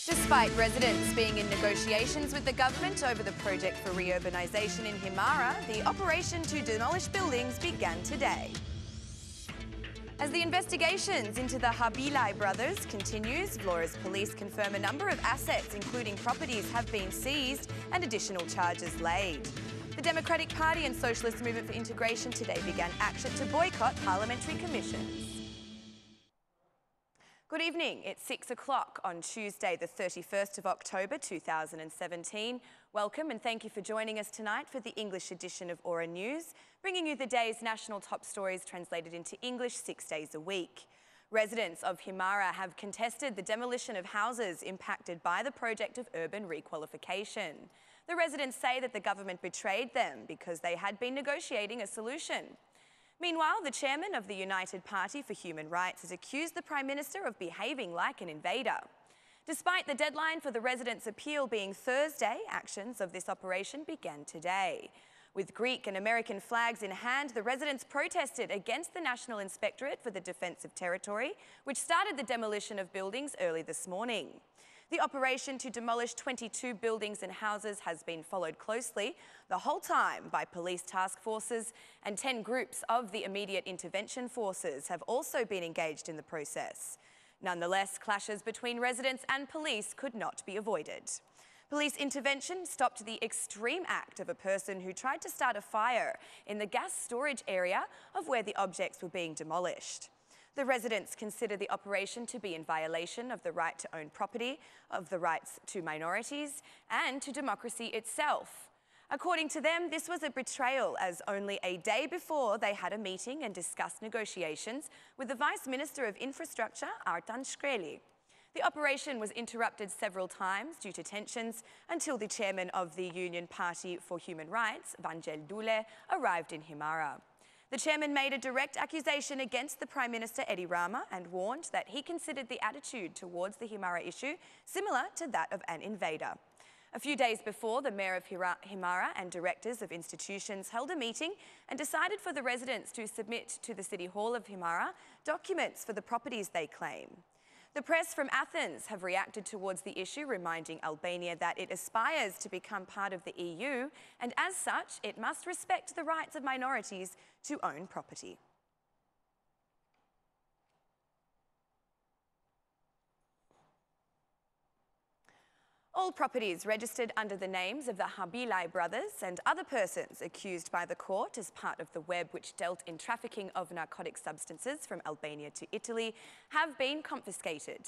Despite residents being in negotiations with the government over the project for reurbanisation in Himara, the operation to demolish buildings began today. As the investigations into the Habilaj brothers continues, Vlore's police confirm a number of assets, including properties, have been seized and additional charges laid. The Democratic Party and Socialist Movement for Integration today began action to boycott parliamentary commissions. Good evening. It's 6 o'clock on Tuesday, the 31st of October 2017. Welcome and thank you for joining us tonight for the English edition of Aura News, bringing you the day's national top stories translated into English 6 days a week. Residents of Himara have contested the demolition of houses impacted by the project of urban requalification. The residents say that the government betrayed them because they had been negotiating a solution. Meanwhile, the chairman of the United Party for Human Rights has accused the Prime Minister of behaving like an invader. Despite the deadline for the residents' appeal being Thursday, actions of this operation began today. With Greek and American flags in hand, the residents protested against the National Inspectorate for the Defence of Territory, which started the demolition of buildings early this morning. The operation to demolish 22 buildings and houses has been followed closely the whole time by police task forces, and 10 groups of the immediate intervention forces have also been engaged in the process. Nonetheless, clashes between residents and police could not be avoided. Police intervention stopped the extreme act of a person who tried to start a fire in the gas storage area of where the objects were being demolished. The residents consider the operation to be in violation of the right to own property, of the rights to minorities, and to democracy itself. According to them, this was a betrayal, as only a day before they had a meeting and discussed negotiations with the Vice Minister of Infrastructure, Artan Shkreli. The operation was interrupted several times due to tensions until the chairman of the Union Party for Human Rights, Vanjel Dule, arrived in Himara. The chairman made a direct accusation against the Prime Minister Edi Rama and warned that he considered the attitude towards the Himara issue similar to that of an invader. A few days before, the mayor of Himara and directors of institutions held a meeting and decided for the residents to submit to the City Hall of Himara documents for the properties they claim. The press from Athens have reacted towards the issue, reminding Albania that it aspires to become part of the EU, and as such, it must respect the rights of minorities to own property. All properties registered under the names of the Habilaj brothers and other persons accused by the court as part of the web which dealt in trafficking of narcotic substances from Albania to Italy have been confiscated.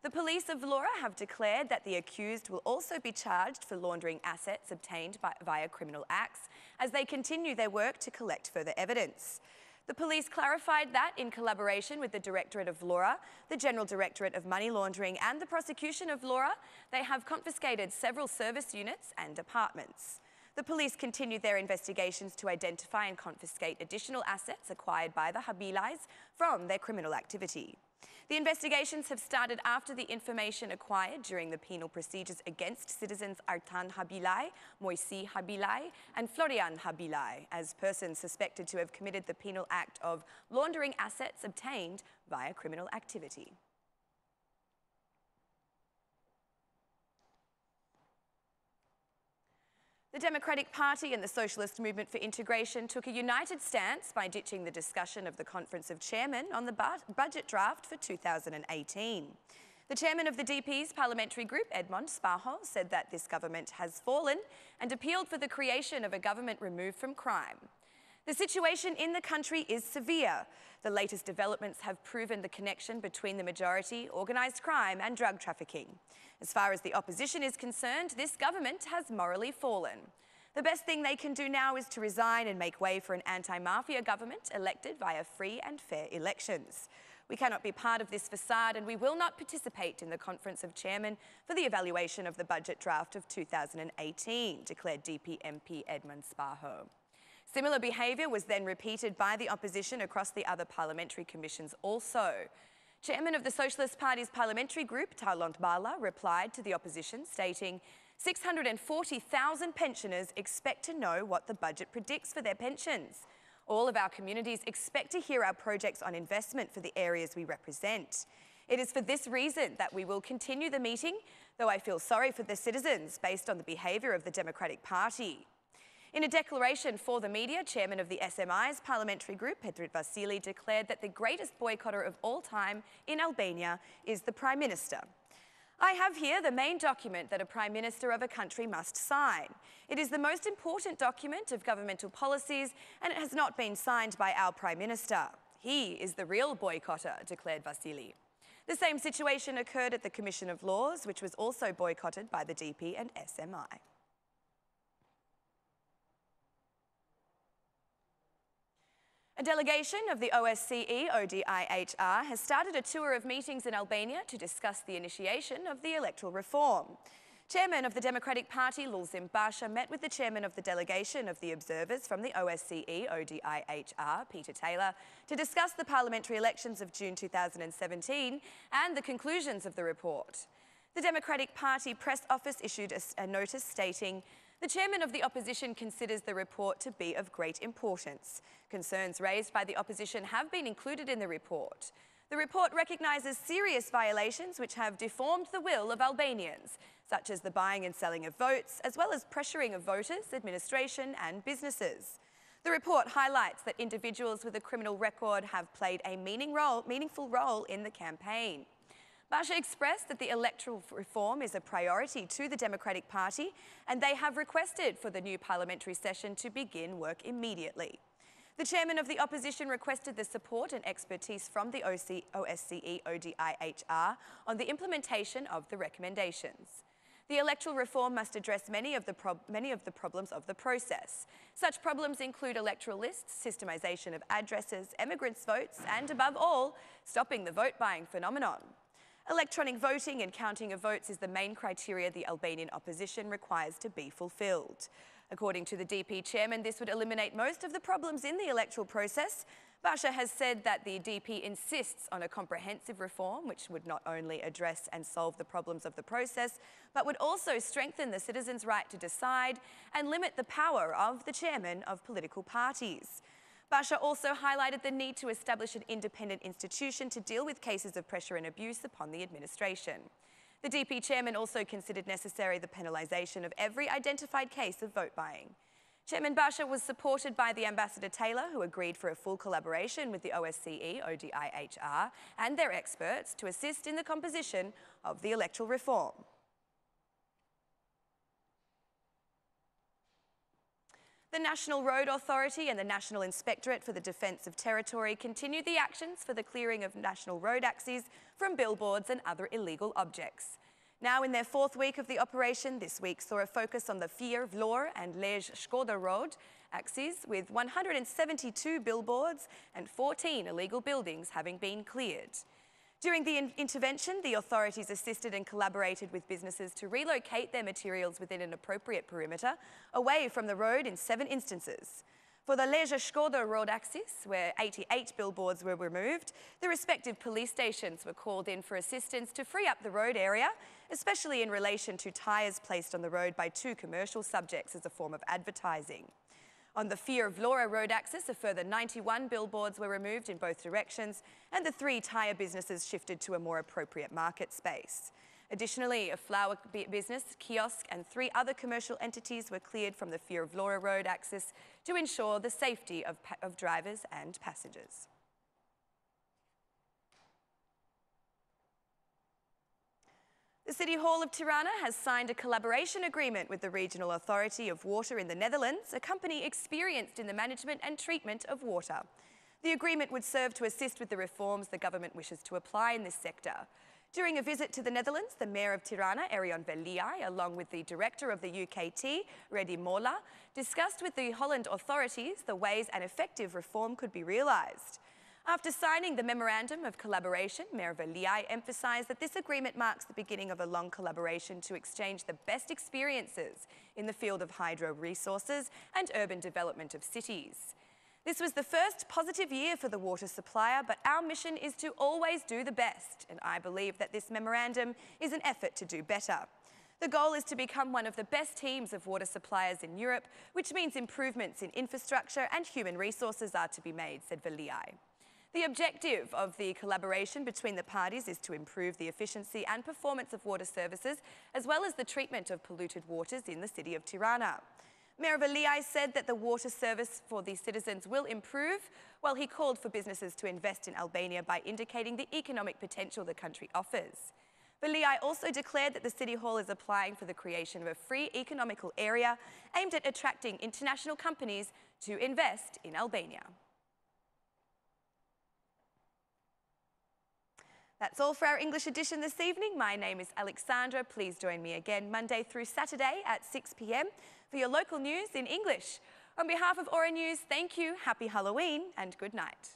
The police of Vlore have declared that the accused will also be charged for laundering assets obtained via criminal acts as they continue their work to collect further evidence. The police clarified that, in collaboration with the Directorate of Vlore, the General Directorate of Money Laundering and the prosecution of Vlore, they have confiscated several service units and apartments. The police continued their investigations to identify and confiscate additional assets acquired by the Habilaj from their criminal activity. The investigations have started after the information acquired during the penal procedures against citizens Artan Habilaj, Moisi Habilaj and Florian Habilaj as persons suspected to have committed the penal act of laundering assets obtained via criminal activity. The Democratic Party and the Socialist Movement for Integration took a united stance by ditching the discussion of the Conference of Chairmen on the budget draft for 2018. The chairman of the DP's parliamentary group, Edmond Spaho, said that this government has fallen and appealed for the creation of a government removed from crime. The situation in the country is severe. The latest developments have proven the connection between the majority, organised crime and drug trafficking. As far as the opposition is concerned, this government has morally fallen. The best thing they can do now is to resign and make way for an anti-mafia government elected via free and fair elections. We cannot be part of this facade and we will not participate in the Conference of Chairmen for the evaluation of the budget draft of 2018, declared DP MP Edmond Spaho. Similar behaviour was then repeated by the opposition across the other parliamentary commissions also. Chairman of the Socialist Party's parliamentary group, Talont Bala, replied to the opposition, stating, 640,000 pensioners expect to know what the budget predicts for their pensions. All of our communities expect to hear our projects on investment for the areas we represent. It is for this reason that we will continue the meeting, though I feel sorry for the citizens based on the behaviour of the Democratic Party. In a declaration for the media, Chairman of the SMI's parliamentary group, Petrit Vasili, declared that the greatest boycotter of all time in Albania is the Prime Minister. I have here the main document that a Prime Minister of a country must sign. It is the most important document of governmental policies, and it has not been signed by our Prime Minister. He is the real boycotter, declared Vasili. The same situation occurred at the Commission of Laws, which was also boycotted by the DP and SMI. A delegation of the OSCE ODIHR has started a tour of meetings in Albania to discuss the initiation of the electoral reform. Chairman of the Democratic Party, Lulzim Basha, met with the chairman of the delegation of the observers from the OSCE ODIHR, Peter Taylor, to discuss the parliamentary elections of June 2017 and the conclusions of the report. The Democratic Party press office issued a notice stating, "The chairman of the opposition considers the report to be of great importance. Concerns raised by the opposition have been included in the report. The report recognises serious violations which have deformed the will of Albanians, such as the buying and selling of votes, as well as pressuring of voters, administration and businesses. The report highlights that individuals with a criminal record have played a meaningful role in the campaign." Basha expressed that the electoral reform is a priority to the Democratic Party and they have requested for the new parliamentary session to begin work immediately. The chairman of the opposition requested the support and expertise from the OSCE ODIHR on the implementation of the recommendations. The electoral reform must address many of the problems of the process. Such problems include electoral lists, systemisation of addresses, emigrants' votes and, above all, stopping the vote-buying phenomenon. Electronic voting and counting of votes is the main criteria the Albanian opposition requires to be fulfilled. According to the DP chairman, this would eliminate most of the problems in the electoral process. Basha has said that the DP insists on a comprehensive reform which would not only address and solve the problems of the process, but would also strengthen the citizens' right to decide and limit the power of the chairman of political parties. Basha also highlighted the need to establish an independent institution to deal with cases of pressure and abuse upon the administration. The DP chairman also considered necessary the penalisation of every identified case of vote buying. Chairman Basha was supported by the Ambassador Taylor, who agreed for a full collaboration with the OSCE ODIHR and their experts to assist in the composition of the electoral reform. The National Road Authority and the National Inspectorate for the Defence of Territory continued the actions for the clearing of national road axes from billboards and other illegal objects. Now in their fourth week of the operation, this week saw a focus on the Fier-Vlore and Lezhe-Shkoder road axes, with 172 billboards and 14 illegal buildings having been cleared. During the intervention, the authorities assisted and collaborated with businesses to relocate their materials within an appropriate perimeter, away from the road in 7 instances. For the Lezhe-Shkoder road axis, where 88 billboards were removed, the respective police stations were called in for assistance to free up the road area, especially in relation to tyres placed on the road by 2 commercial subjects as a form of advertising. On the Fier-Vlore road axis, a further 91 billboards were removed in both directions, and the 3 tyre businesses shifted to a more appropriate market space. Additionally, a flower business, kiosk and 3 other commercial entities were cleared from the Fier-Vlore road axis to ensure the safety of drivers and passengers. The City Hall of Tirana has signed a collaboration agreement with the Regional Authority of Water in the Netherlands, a company experienced in the management and treatment of water. The agreement would serve to assist with the reforms the government wishes to apply in this sector. During a visit to the Netherlands, the Mayor of Tirana, Fier-Vlore, along with the Director of the UKT, Reddy Mola, discussed with the Holland authorities the ways an effective reform could be realised. After signing the Memorandum of Collaboration, Mayor Fier-Vlore emphasised that this agreement marks the beginning of a long collaboration to exchange the best experiences in the field of hydro resources and urban development of cities. This was the first positive year for the water supplier, but our mission is to always do the best, and I believe that this memorandum is an effort to do better. The goal is to become one of the best teams of water suppliers in Europe, which means improvements in infrastructure and human resources are to be made, said Fier-Vlore. The objective of the collaboration between the parties is to improve the efficiency and performance of water services, as well as the treatment of polluted waters in the city of Tirana. Mayor Habilaj said that the water service for the citizens will improve, while he called for businesses to invest in Albania by indicating the economic potential the country offers. Habilaj also declared that the City Hall is applying for the creation of a free economical area aimed at attracting international companies to invest in Albania. That's all for our English edition this evening. My name is Alexandra. Please join me again Monday through Saturday at 6 p.m. for your local news in English. On behalf of ORA News, thank you, happy Halloween and good night.